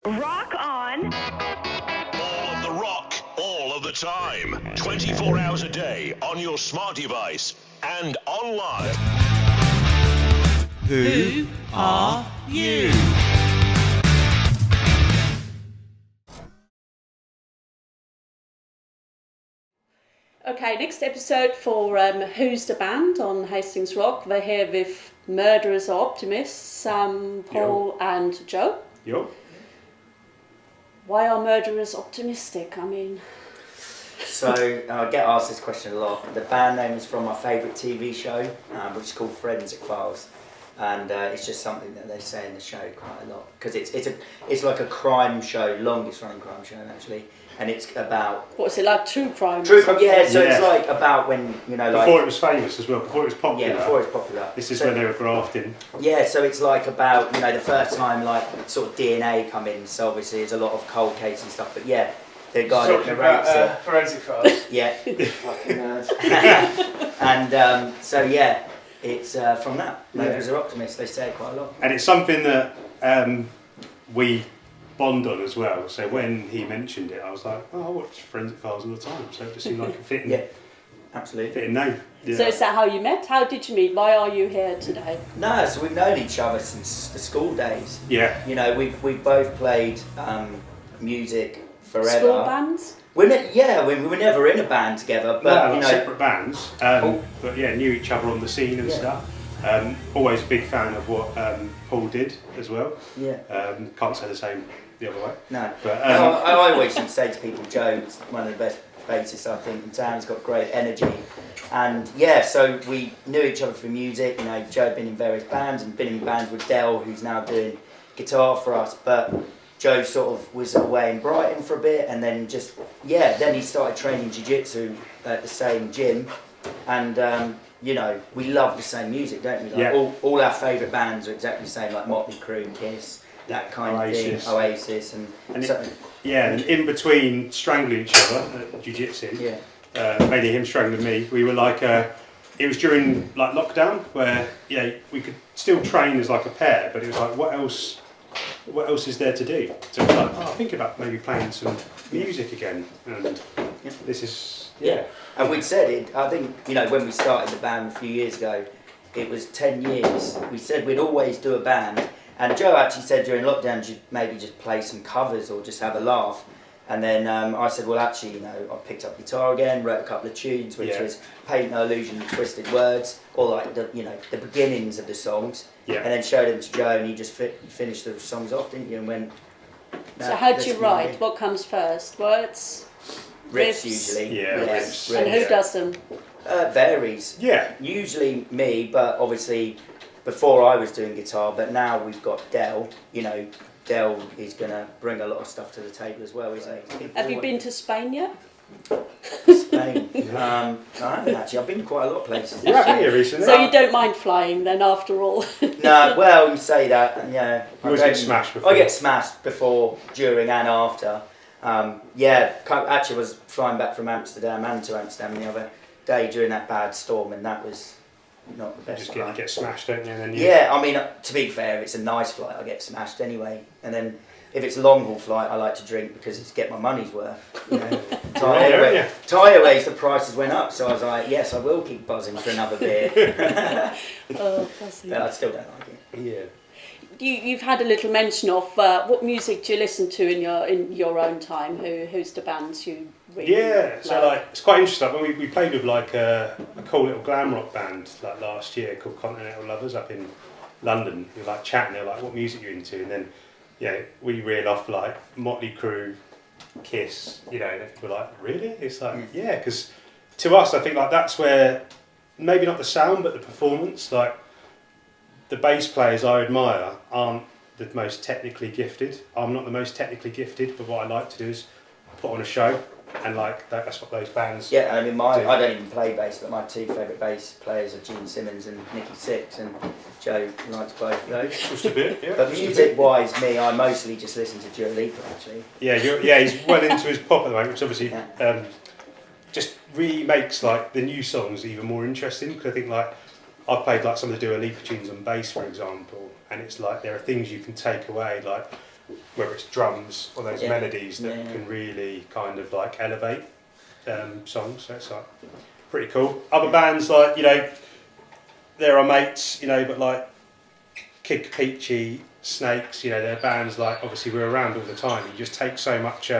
Rock on. All of the rock, all of the time. 24 hours a day on your smart device and online. Who are you? Okay, next episode for Who's the Band on Hastings Rock. We're here with Murderers Are Optimists, Sam, Paul and Joe. Yo. Why are murderers optimistic? I mean... So, I get asked this question a lot. The band name is from my favourite TV show, which is called Forensic Files. And it's just something that they say in the show quite a lot. Because it's like a crime show, longest running crime show actually. And it's about... What's it like, true crime? True crime, yeah, so it's like about when, you know, like... Before it was famous as well, before it was popular. Yeah, before it was popular. This is when they were grafting. Yeah, so it's like about, you know, the first time like sort of DNA come in, so obviously there's a lot of cold case and stuff, but yeah, the guy that narrates it... Forensic Files. Yeah. Fucking nerds. And so yeah, it's from that. Murderers Are Optimists, they say it quite a lot. And it's something that we bond on as well. So when he mentioned it, I was like, oh, I watch Forensic Files all the time, so it just seemed like a fitting, absolutely. fitting name. Yeah. So is that how you met? How did you meet? Why are you here today? No, so we've known each other since the school days. Yeah. You know, we've both played music forever. School bands? We were never in a band together, but you know, separate bands. But yeah, knew each other on the scene and stuff. Always a big fan of what Paul did as well. Yeah. Can't say the same the other way. No. But I always used to say to people, Joe's one of the best bassists I think in town. He's got great energy, and yeah, so we knew each other through music. You know, Joe had been in various bands and been in bands with Del, who's now doing guitar for us, but Joe sort of was away in Brighton for a bit, and then then he started training jiu-jitsu at the same gym, and you know, we love the same music, don't we? Like all our favourite bands are exactly the same, like Motley Crue, Kiss, that kind of thing, Oasis, and and in between strangling each other at jiu-jitsu, mainly him strangling me, we were like, it was during like lockdown where we could still train as like a pair, but it was like, what else is there to do? So we're like, I think about maybe playing some music again, and this is And we'd said it. I think, you know, when we started the band a few years ago, it was 10 years. We said we'd always do a band, and Joe actually said during lockdown you'd maybe just play some covers or just have a laugh. And then I said, well, actually, you know, I picked up guitar again, wrote a couple of tunes, which was Paint No Illusion, Twisted Words, or like the beginnings of the songs. Yeah. And then showed them to Joe, and he just finished the songs off, didn't you? And went. So how do you write? What comes first? Words? Riffs usually. Riffs. And who does them? Varies. Yeah. Usually me, but obviously before I was doing guitar, but now we've got Del. You know, Del is going to bring a lot of stuff to the table as well, isn't he? Have you been to Spain yet? Spain? I haven't actually. I've been to quite a lot of places. Yeah, I've been here recently. So you don't mind flying then, after all? No, well, you say that, yeah. You always get smashed before. I get smashed before, during and after. Actually I was flying back from Amsterdam and to Amsterdam the other day during that bad storm, and that was not the best. You just get smashed, don't you? And then I mean, to be fair, if it's a nice flight, I get smashed anyway. And then if it's a long haul flight, I like to drink because it's get my money's worth. You know, Thai Airways, the prices went up, so I was like, yes, I will keep buzzing for another beer. But I still don't like it. Yeah. You've had a little mention of what music do you listen to in your own time? Who's the bands you really so like it's quite interesting. Like, when we played with like a cool little glam rock band like last year called Continental Lovers up in London. We were like chatting, they were like, what music are you into? And then we reeled off like Motley Crue, Kiss, you know, and people were like, really? It's like, because to us I think like that's where maybe not the sound but the performance, like the bass players I admire aren't the most technically gifted. I'm not the most technically gifted, but what I like to do is put on a show, and like that's what those bands do. I mean, I don't even play bass, but my two favourite bass players are Gene Simmons and Nicky Sixx, and Joe likes both of those. Just a bit, yeah. But music-wise, I mostly just listen to Dua Lipa, actually. He's well into his pop at the moment, which obviously just really makes like the new songs even more interesting, because I think like I've played like some of the Dua Lipa tunes on bass, for example, and it's like there are things you can take away. Like whether it's drums or those Yeah. melodies that Yeah. can really kind of like elevate songs. So it's like pretty cool. Other bands like, you know, they're our mates, you know, but like Kid Capici, Snakes, you know, they're bands like, obviously we're around all the time. You just take so much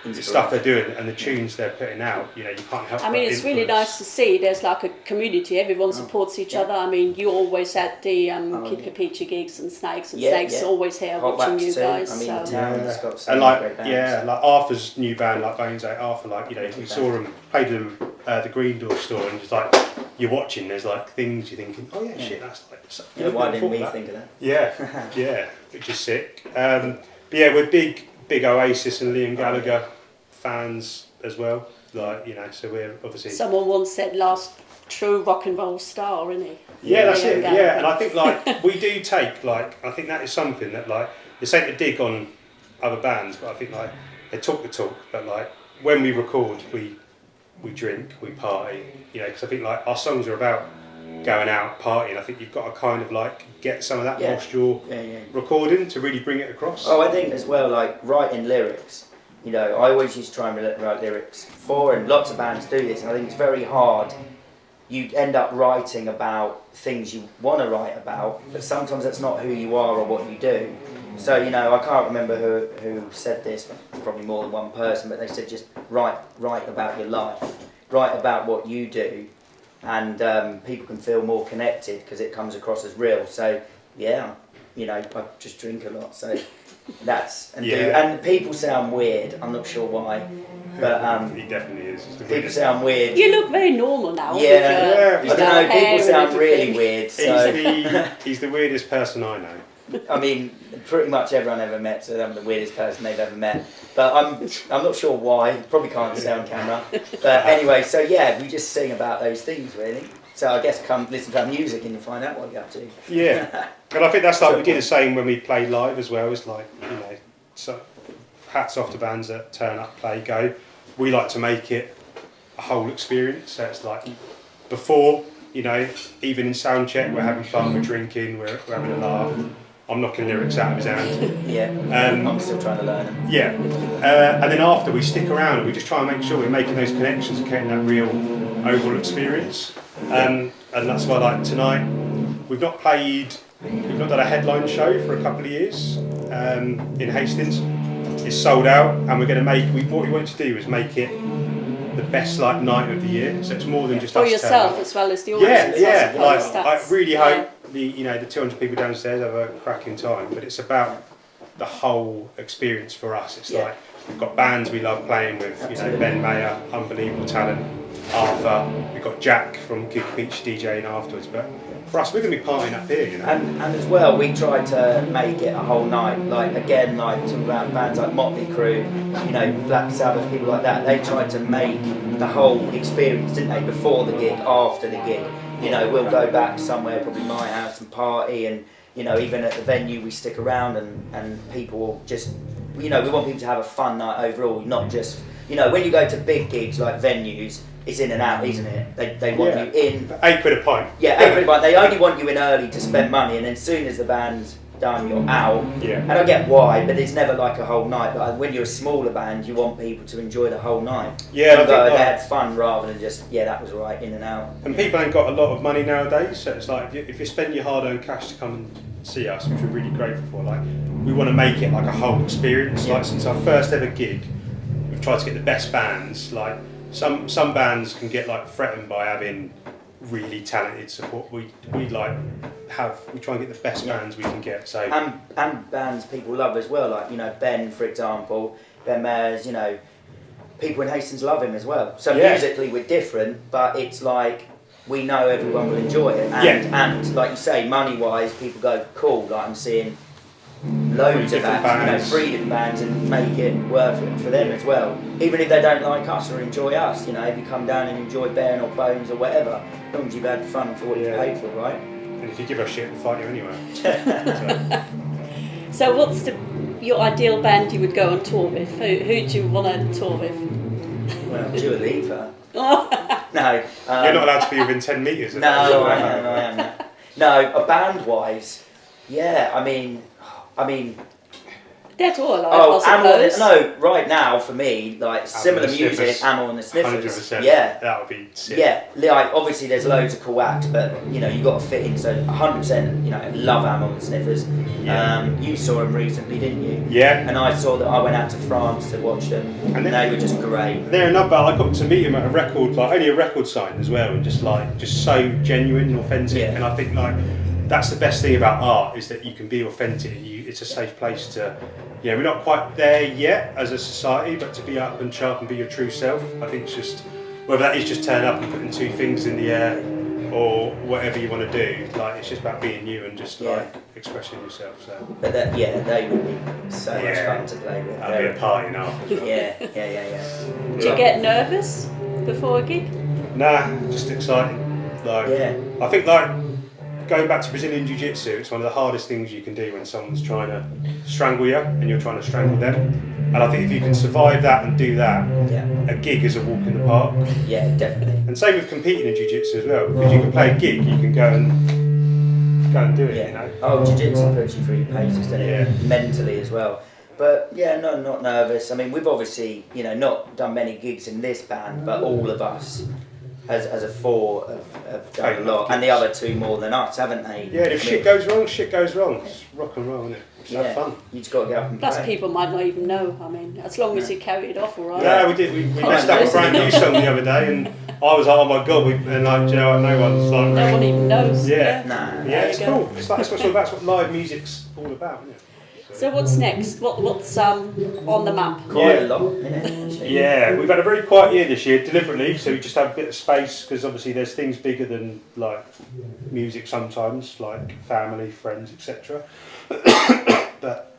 the stuff they're doing and the tunes they're putting out, you know, you can't help I mean, but it's really influence. nice to see there's like a community, everyone supports each yeah. other. I mean, you always at the Kid yeah. Capici gigs and Snakes Yeah, Snakes yeah. always here Hot watching Wax you too. guys. I mean, so. the town's got so And many like, great bands. yeah, like Arthur's new band, like Bones Out Arthur, like, you know, we saw them, played them the Green Door store, and just like, you're watching, there's like things you're thinking, oh yeah, shit, that's like, Yeah, why didn't we that. think of that? Yeah, yeah, which is sick. But yeah, we're big Oasis and Liam Gallagher fans as well. Like, you know, so we're obviously. Someone once said last true rock and roll star, isn't he? Yeah, that's Liam it. Gallagher. Yeah, and I think like we do take like, I think that is something that like it's ain't a dig on other bands, but I think like they talk the talk, but like when we record, we drink, we party, you know, because I think like our songs are about going out partying. I think you've got to kind of like get some of that Yeah. whilst you're Yeah. recording to really bring it across. Oh, I think as well, like writing lyrics. You know, I always used to try and write lyrics for, and lots of bands do this, and I think it's very hard. You end up writing about things you want to write about, but sometimes that's not who you are or what you do. So, you know, I can't remember who said this, but probably more than one person, but they said just write about your life, write about what you do, and people can feel more connected because it comes across as real. So, yeah, you know, I just drink a lot, so that's and people sound weird. I'm not sure why, but he definitely is. It's the people weirdest. sound weird. You look very normal now. Yeah, with I your don't know. hair People sound and really everything. weird. So He's the weirdest person I know. I mean, pretty much everyone I've ever met, so I'm the weirdest person they've ever met. But I'm not sure why. Probably can't say on camera. But anyway, so yeah, we just sing about those things really. So I guess come listen to our music and you'll find out what you're up to. Yeah, and I think that's like we do the same when we play live as well. It's like, you know, so hats off to bands that turn up, play, go. We like to make it a whole experience. So it's like before, you know, even in sound check, we're having fun, we're drinking, we're having a laugh. I'm knocking lyrics out of his hand. Yeah, I'm still trying to learn them. Yeah, and then after we stick around and we just try and make sure we're making those connections and getting that real overall experience. And that's why, like tonight, we've not done a headline show for a couple of years in Hastings. It's sold out, and we're going to what we want to do is make it the best like night of the year. So it's more than just For us yourself turning up. as well as the audience. Yeah, I like suppose. I really Yeah. hope the 200 people downstairs have a cracking time, but it's about the whole experience for us. It's like we've got bands we love playing with, you know, Ben Mayer, unbelievable talent, Arthur, we've got Jack from Kid Capici DJing afterwards, but for us we're going to be partying up here, you know. And as well, we tried to make it a whole night. Like again, like talking about bands like Motley Crue, you know, Black Sabbath, people like that. They tried to make the whole experience, didn't they? Before the gig, after the gig. You know, we'll go back somewhere, probably my house, and party, and you know, even at the venue, we stick around, and people will just, you know, we want people to have a fun night overall, not just, you know, when you go to big gigs like venues, it's in and out, isn't it? They want you in. £8 a pint. Yeah, everybody. They only want you in early to spend money, and then as soon as the band's done, you're out. Yeah. And I get why, but it's never like a whole night. But when you're a smaller band, you want people to enjoy the whole night. Yeah, I think they like- had fun rather than just that was right, in and out. And people ain't got a lot of money nowadays, so it's like if you spend your hard-earned cash to come and see us, which we're really grateful for, like we want to make it like a whole experience. Like since our first ever gig, we've tried to get the best bands. Like some bands can get like threatened by having really talented support. We try and get the best bands we can get. So And bands people love as well, like, you know, Ben, for example, Ben Mayers, you know, people in Hastings love him as well. So musically we're different, but it's like we know everyone will enjoy it. And like you say, money wise, people go, cool, like I'm seeing loads of bands, 3 different bands, and make it worth it for them as well. Even if they don't like us or enjoy us, you know, if you come down and enjoy Ben or Bones or whatever, as long as you've had fun for what you paid for, right? and if you give us shit, we'll fight you anyway. So what's your ideal band you would go on tour with? Who do you want to tour with? Well, Dua Lipa. Oh, No. You're not allowed to be within 10 metres of No, us. I am. No, a band-wise, yeah. I mean, Dead or alive, Oh, I Amor, suppose. no, right now for me, like similar and the music, Sniffers. Amor and the Sniffers. 100%. Yeah. That would be sick. Yeah, like obviously there's loads of cool acts, but you know you got to fit in. So 100%, you know, love Amor and Sniffers. Yeah. You saw them recently, didn't you? Yeah. And I saw that. I went out to France to watch them, and they were just great. They're another band. I got to meet him at a record, like only a record sign as well, and just so genuine and authentic. Yeah. And I think like that's the best thing about art is that you can be authentic. And it's a safe place to. Yeah, we're not quite there yet as a society, but to be up and sharp and be your true self, I think it's just whether that is just turn up and putting two things in the air or whatever you want to do. Like it's just about being you and just like expressing yourself. So. But they would be so much fun to play with. That'd be a party now. Yeah. Do you get nervous before a gig? Nah, just exciting. Like, I think like going back to Brazilian Jiu-Jitsu, it's one of the hardest things you can do when someone's trying to strangle you and you're trying to strangle them. And I think if you can survive that and do that, a gig is a walk in the park. Yeah, definitely. And same with competing in Jiu-Jitsu as well, because you can play a gig, you can go and do it. You know. Oh, Jiu-Jitsu puts you through your paces, doesn't it? Mentally as well. But yeah, no, not nervous. I mean, we've obviously, you know, not done many gigs in this band, but all of us, as a four, have done a lot, and the other two more than us, haven't they? Yeah, if shit goes wrong, shit goes wrong. It's rock and roll, isn't it? It's have fun. You just got to get up and Plus, play. people might not even know. I mean, as long as you carry it off, all right. Yeah, we did. We messed up a brand new song the other day, and I was like, "Oh my god!" And like, you know, no one's like, no one even knows. Yeah, Nah. yeah, it's cool. It's like, that's what it's all about. That's what live music's all about, isn't it? So what's next? What's on the map? Quite a lot, innit? Yeah, we've had a very quiet year this year, deliberately. So we just have a bit of space because obviously there's things bigger than like music sometimes, like family, friends, etc. But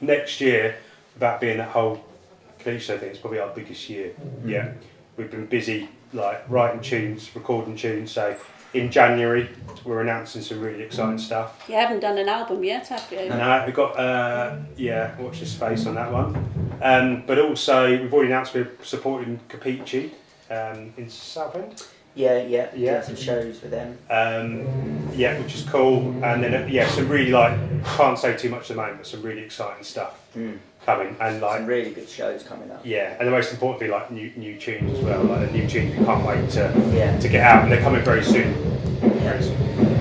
next year, without being that whole cliche thing, it's probably our biggest year. Yeah, we've been busy like writing tunes, recording tunes. So in January, we're announcing some really exciting stuff. You haven't done an album yet, have you? No, we've got watch this space on that one. But also we've already announced we're supporting Capici in Southend. Yeah. Did some shows with them. Which is cool. And then some really can't say too much at the moment, but some really exciting stuff coming and some really good shows coming up. Yeah, and the most important thing, like new tunes as well. Like the new tunes we can't wait to get out, and they're coming very soon. Very soon.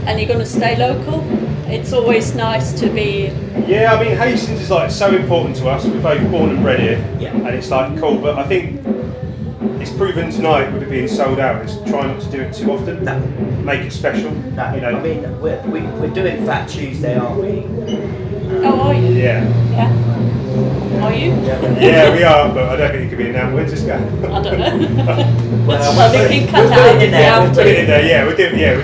And you're going to stay local? It's always nice to be... Yeah, I mean Hastings is like so important to us. We're both born and bred here, and it's like cool. But I think it's proven tonight with it being sold out. Is try not to do it too often. No. Make it special. No. You know. I mean, we're doing Fat Tuesday, aren't we? Oh, are you? Yeah. Yeah. Are you? Yeah, we are, but I don't think it could be announced. When's this going? I don't know. Well, we can cut we'll out put it if in we there. have Put it in to. there. Yeah, we're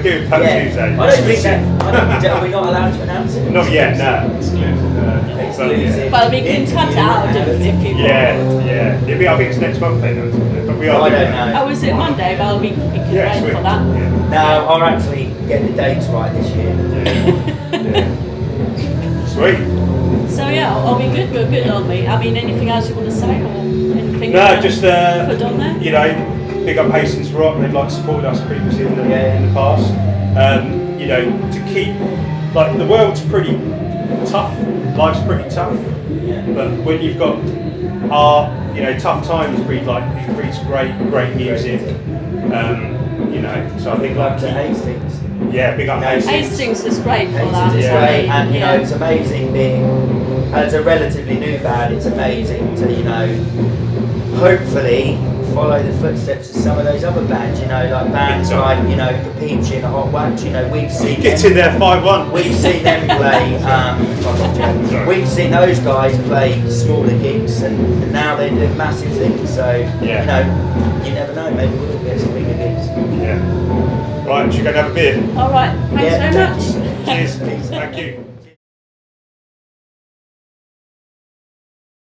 doing Fat Tuesday. I don't think that. Are we not allowed to announce it? Not yet, no. Exclusive. Well, we can cut it out if you want. Yeah. I think it's next month then, but we are. I doing don't that. know. Oh, is it Monday? Well, we can Yeah, wait sweet. for that. Yeah. No, I'll actually get the dates right this year. Sweet. So yeah, are we good? We're good, aren't we? I mean, anything else you want to say or anything? No, you just put on there? you know, big up Hastings Rock. They've supported us previously in the past. You know, to keep the world's pretty tough. Life's pretty tough. Yeah. But when you've got art, you know, tough times breed it breeds great music. You know, so I think To Hastings. yeah, big up Hastings. Hastings is great for that. Hastings is Yeah. great, and you know it's amazing being as a relatively new band. It's amazing to hopefully follow the footsteps of some of those other bands. You know, like bands like Capici and Hot Wax. You know, we've seen Get them, in there 5-1. we've seen them play. Fuck off, Joe. We've seen those guys play smaller gigs, and now they're doing massive things. So you never know. Maybe we'll get some bigger gigs. Yeah. Right, should we go and have a beer? All right. Thanks very much. Cheers. Thank you.